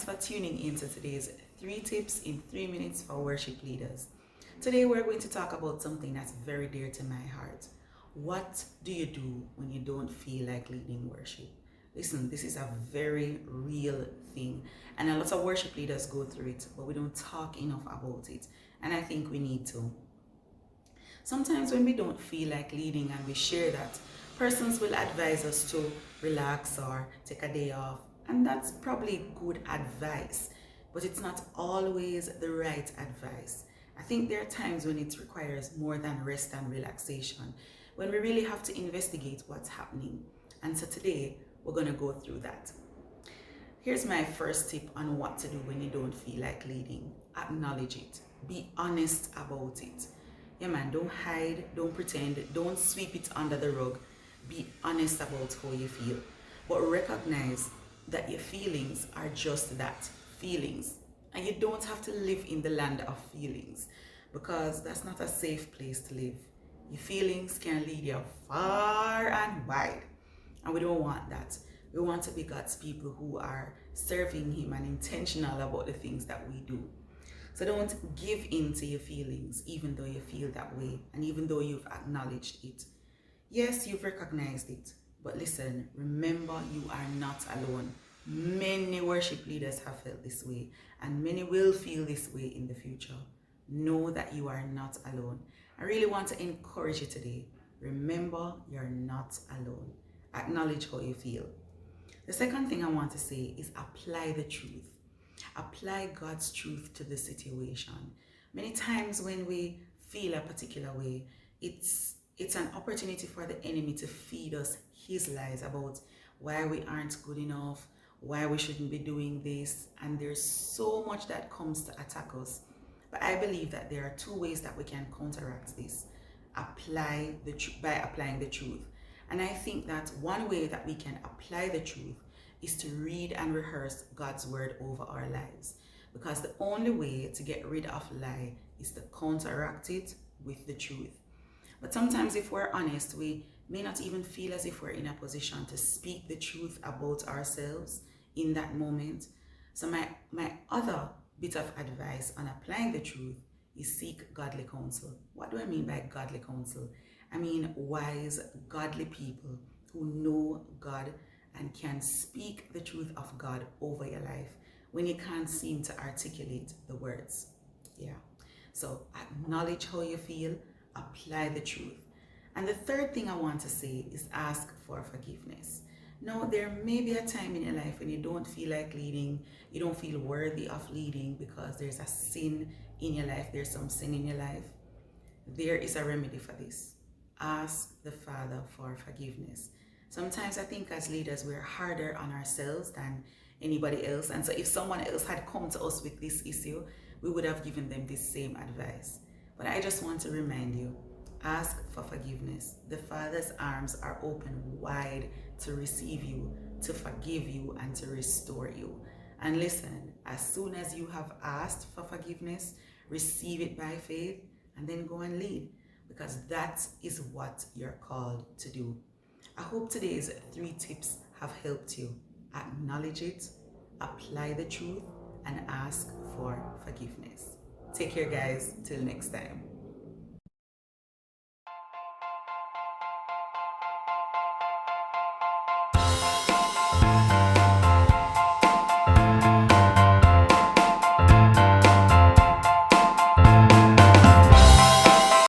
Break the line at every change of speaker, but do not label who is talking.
for tuning into today's 3 tips in 3 minutes for worship leaders. Today we're going to talk about something that's very dear to my heart. What do you do when you don't feel like leading worship? Listen, this is a very real thing, and a lot of worship leaders go through it, but we don't talk enough about it, and I think we need to. Sometimes when we don't feel like leading and we share that, persons will advise us to relax or take a day off, and that's probably good advice, but it's not always the right advice. I think there are times when it requires more than rest and relaxation, when we really have to investigate what's happening. And so today, we're going to go through that. Here's my first tip on what to do when you don't feel like leading. Acknowledge it. Be honest about it. Yeah man, don't hide, don't pretend, don't sweep it under the rug. Be honest about how you feel. But recognize that your feelings are just that, feelings. And you don't have to live in the land of feelings, because that's not a safe place to live. Your feelings can lead you far and wide, and we don't want that. We want to be God's people who are serving Him and intentional about the things that we do. So don't give in to your feelings, even though you feel that way, and even though you've acknowledged it. Yes, you've recognized it, but listen, remember you are not alone. Many worship leaders have felt this way, and many will feel this way in the future. Know that you are not alone. I really want to encourage you today. Remember, you're not alone. Acknowledge how you feel. The second thing I want to say is apply the truth. Apply God's truth to the situation. Many times when we feel a particular way, it's an opportunity for the enemy to feed us his lies about why we aren't good enough, why we shouldn't be doing this, and there's so much that comes to attack us. But I believe that there are 2 ways that we can counteract this. By applying the truth. And I think that one way that we can apply the truth is to read and rehearse God's word over our lives. Because the only way to get rid of a lie is to counteract it with the truth. But sometimes if we're honest, we may not even feel as if we're in a position to speak the truth about ourselves in that moment. So my other bit of advice on applying the truth is seek godly counsel. What do I mean by godly counsel? I mean wise, godly people who know God and can speak the truth of God over your life when you can't seem to articulate the words. Yeah. So acknowledge how you feel, apply the truth. And the third thing I want to say is ask for forgiveness. Now, there may be a time in your life when you don't feel like leading, you don't feel worthy of leading because there's a sin in your life, there's some sin in your life. There is a remedy for this. Ask the Father for forgiveness. Sometimes I think as leaders, we're harder on ourselves than anybody else. And so if someone else had come to us with this issue, we would have given them this same advice. But I just want to remind you, ask for forgiveness. The Father's arms are open wide to receive you, to forgive you, and to restore you. And listen, as soon as you have asked for forgiveness, receive it by faith, and then go and lead, because that is what you're called to do. I hope today's 3 tips have helped you. Acknowledge it, apply the truth, and ask for forgiveness. Take care, guys. Till next time.